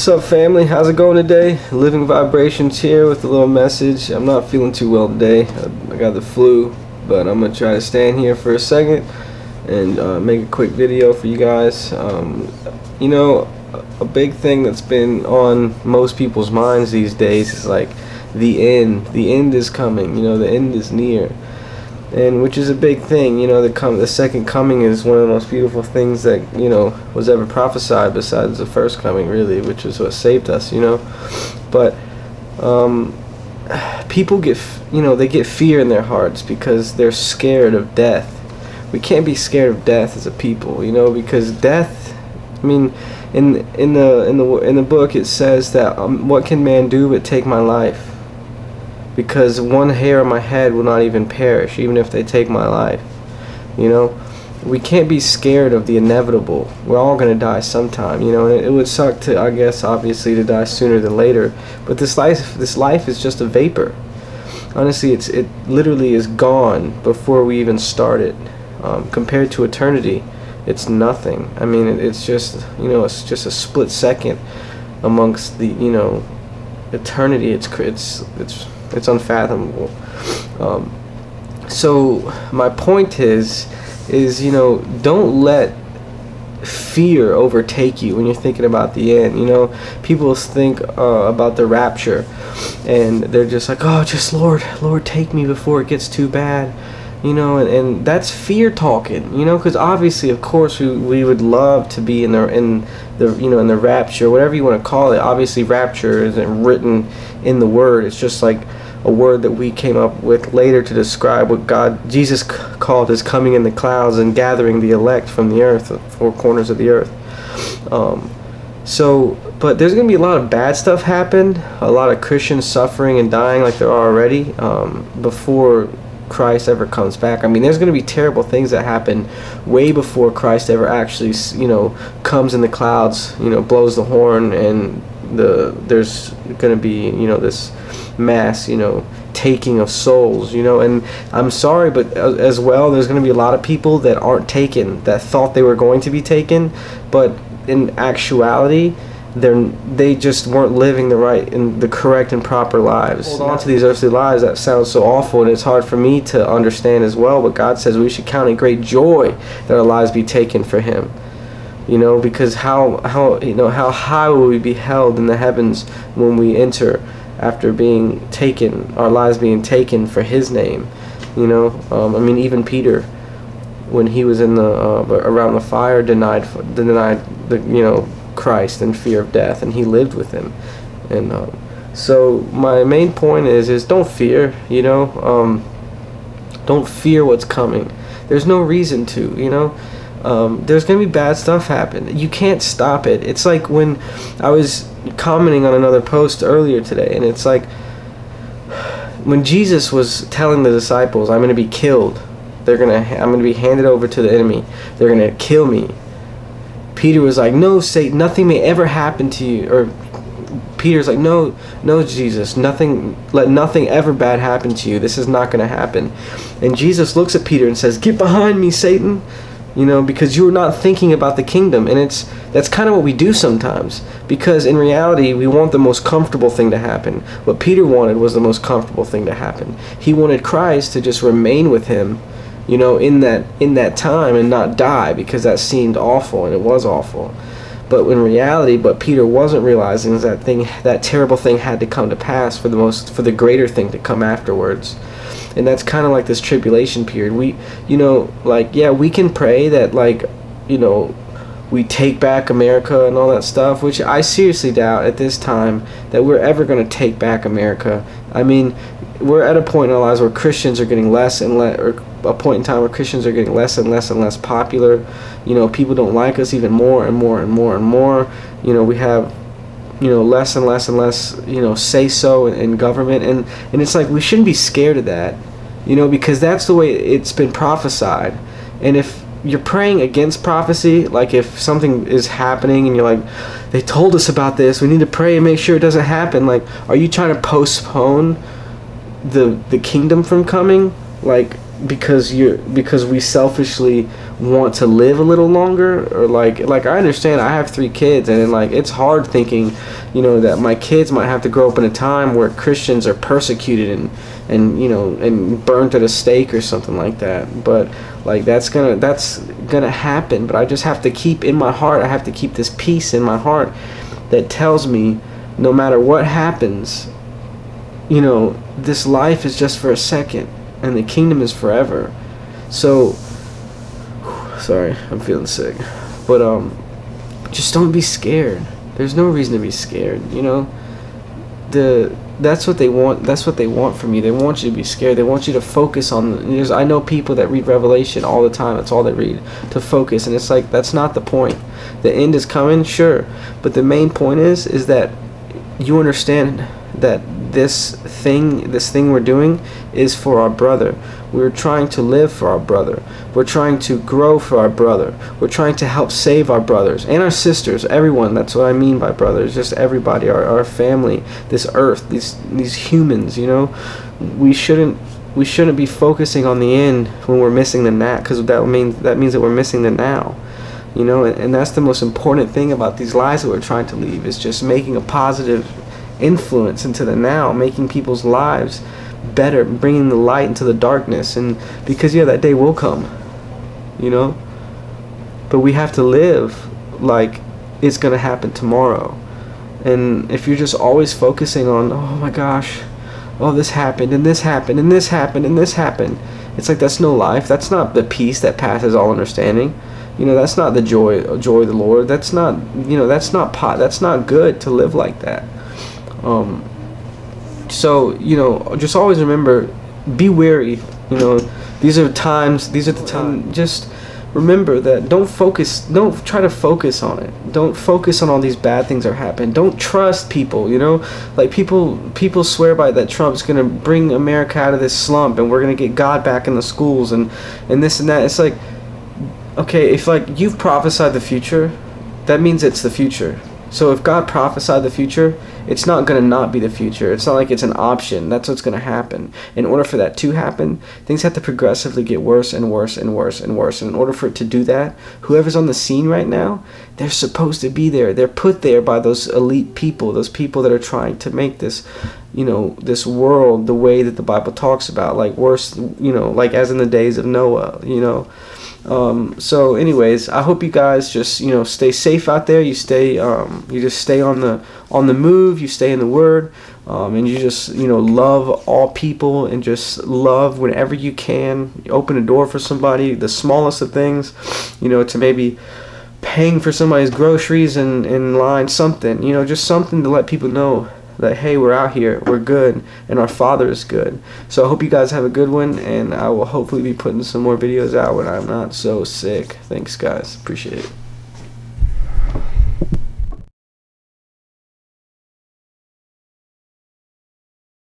What's up, family? How's it going today? Living Vibrations here with a little message. I'm not feeling too well today. I got the flu, but I'm gonna try to stand here for a second and make a quick video for you guys. You know, a big thing that's been on most people's minds these days is like the end. The end is coming. You know, the end is near, and which is a big thing. You know, the second coming is one of the most beautiful things that, you know, was ever prophesied, besides the first coming, really, which is what saved us. You know, but people get, you know, they get fear in their hearts because they're scared of death. We can't be scared of death as a people, you know, because death, I mean, in the book it says that what can man do but take my life? Because one hair on my head will not even perish, even if they take my life. You know, we can't be scared of the inevitable. We're all gonna die sometime, you know, and it would suck to, I guess, obviously, to die sooner than later. But this life is just a vapor. Honestly, it literally is gone before we even start it. Compared to eternity, it's nothing. I mean, it's just, you know, it's just a split second amongst the, you know, eternity. It's unfathomable. So my point is, you know, don't let fear overtake you when you're thinking about the end. You know, people think about the rapture, and they're just like, oh, just Lord, take me before it gets too bad. You know, and that's fear talking. You know, because obviously, of course, we would love to be in the rapture, whatever you want to call it. Obviously, rapture isn't written in the word. It's just like a word that we came up with later to describe what Jesus called his coming in the clouds and gathering the elect from the earth, the four corners of the earth. But there's going to be a lot of bad stuff happen, a lot of Christians suffering and dying like there are already, before Christ ever comes back. I mean, there's going to be terrible things that happen way before Christ ever actually, you know, comes in the clouds, you know, blows the horn, and there's going to be, you know, this mass, you know, taking of souls, you know. And I'm sorry, but as well, there's going to be a lot of people that aren't taken, that thought they were going to be taken, but in actuality they just weren't living the correct and proper lives. Hold on to these earthly lives. That sounds so awful, and it's hard for me to understand as well, but God says we should count it great joy that our lives be taken for him. You know, because how high will we be held in the heavens when we enter after being taken, our lives being taken for his name. You know, I mean, even Peter, when he was in around the fire, denied the, you know, Christ in fear of death, and he lived with him. And so my main point is don't fear, you know. Don't fear what's coming. There's no reason to, you know. There's gonna be bad stuff happen. You can't stop it. It's like when I was commenting on another post earlier today, and it's like when Jesus was telling the disciples, I'm gonna be killed, I'm gonna be handed over to the enemy, they're gonna kill me. Peter was like, no, Satan, nothing may ever happen to you. Or Peter's like, no, Jesus, let nothing ever bad happen to you. This is not going to happen. And Jesus looks at Peter and says, get behind me, Satan. You know, because you're not thinking about the kingdom. And that's kind of what we do sometimes. Because in reality, we want the most comfortable thing to happen. What Peter wanted was the most comfortable thing to happen. He wanted Christ to just remain with him, you know, in that time, and not die, because that seemed awful, and it was awful. But in reality, what Peter wasn't realizing is that terrible thing had to come to pass for the greater thing to come afterwards. And that's kind of like this tribulation period. We, you know, like, yeah, we can pray that, like, you know, we take back America and all that stuff, which I seriously doubt at this time that we're ever going to take back America. I mean, we're at a point in our lives where Christians are getting less and less, or a point in time where Christians are getting less and less and less popular. You know, people don't like us even more and more and more and more. You know, we have, you know, less and less and less, you know, say so in government, and it's like we shouldn't be scared of that, you know, because that's the way it's been prophesied. And if you're praying against prophecy, like if something is happening and you're like, they told us about this, we need to pray and make sure it doesn't happen, like, are you trying to postpone the kingdom from coming? Like, because we selfishly want to live a little longer, or like I understand I have 3 kids, and like it's hard thinking, you know, that my kids might have to grow up in a time where Christians are persecuted and you know, and burnt at a stake or something like that. But like that's gonna happen. But I just have to keep in my heart, I have to keep this peace in my heart that tells me no matter what happens, you know, this life is just for a second and the kingdom is forever. So sorry, I'm feeling sick. But just don't be scared. There's no reason to be scared, you know. That's what they want. That's what they want from you. They want you to be scared. They want you to focus on. I know people that read Revelation all the time. That's all they read, to focus. And it's like, that's not the point. The end is coming, sure, but the main point is that you understand that this thing we're doing is for our brother. We're trying to live for our brother. We're trying to grow for our brother. We're trying to help save our brothers and our sisters, everyone. That's what I mean by brothers, just everybody, our family, this earth, these humans, you know. We shouldn't be focusing on the end when we're missing the now, because that means that we're missing the now, you know. And that's the most important thing about these lives that we're trying to leave, is just making a positive influence into the now, making people's lives better, bringing the light into the darkness. And because, yeah, that day will come, you know, but we have to live like it's gonna happen tomorrow. And if you're just always focusing on, oh my gosh, oh, this happened and this happened and this happened and this happened, it's like, that's no life. That's not the peace that passes all understanding. You know, that's not the joy of the Lord. That's not, you know, that's not good to live like that. So, you know, just always remember, be wary. You know, these are the times. Just remember that don't try to focus on it. Don't focus on all these bad things that are happening. Don't trust people, you know. Like people swear by that Trump's gonna bring America out of this slump and we're gonna get God back in the schools and this and that. It's like, okay, if like you've prophesied the future, that means it's the future. So if God prophesied the future, it's not going to not be the future. It's not like it's an option. That's what's going to happen. In order for that to happen, things have to progressively get worse and worse and worse and worse. And in order for it to do that, whoever's on the scene right now, they're supposed to be there. They're put there by those elite people, those people that are trying to make this, you know, this world the way that the Bible talks about, like worse, you know, like as in the days of Noah, you know. So anyways, I hope you guys just, you know, stay safe out there. You just stay on the move, you stay in the Word, and you just, you know, love all people and just love whenever you can. You open a door for somebody, the smallest of things, you know, to maybe paying for somebody's groceries in line, something, you know, just something to let people know that, hey, we're out here, we're good, and our Father is good. So I hope you guys have a good one, and I will hopefully be putting some more videos out when I'm not so sick. Thanks, guys. Appreciate it.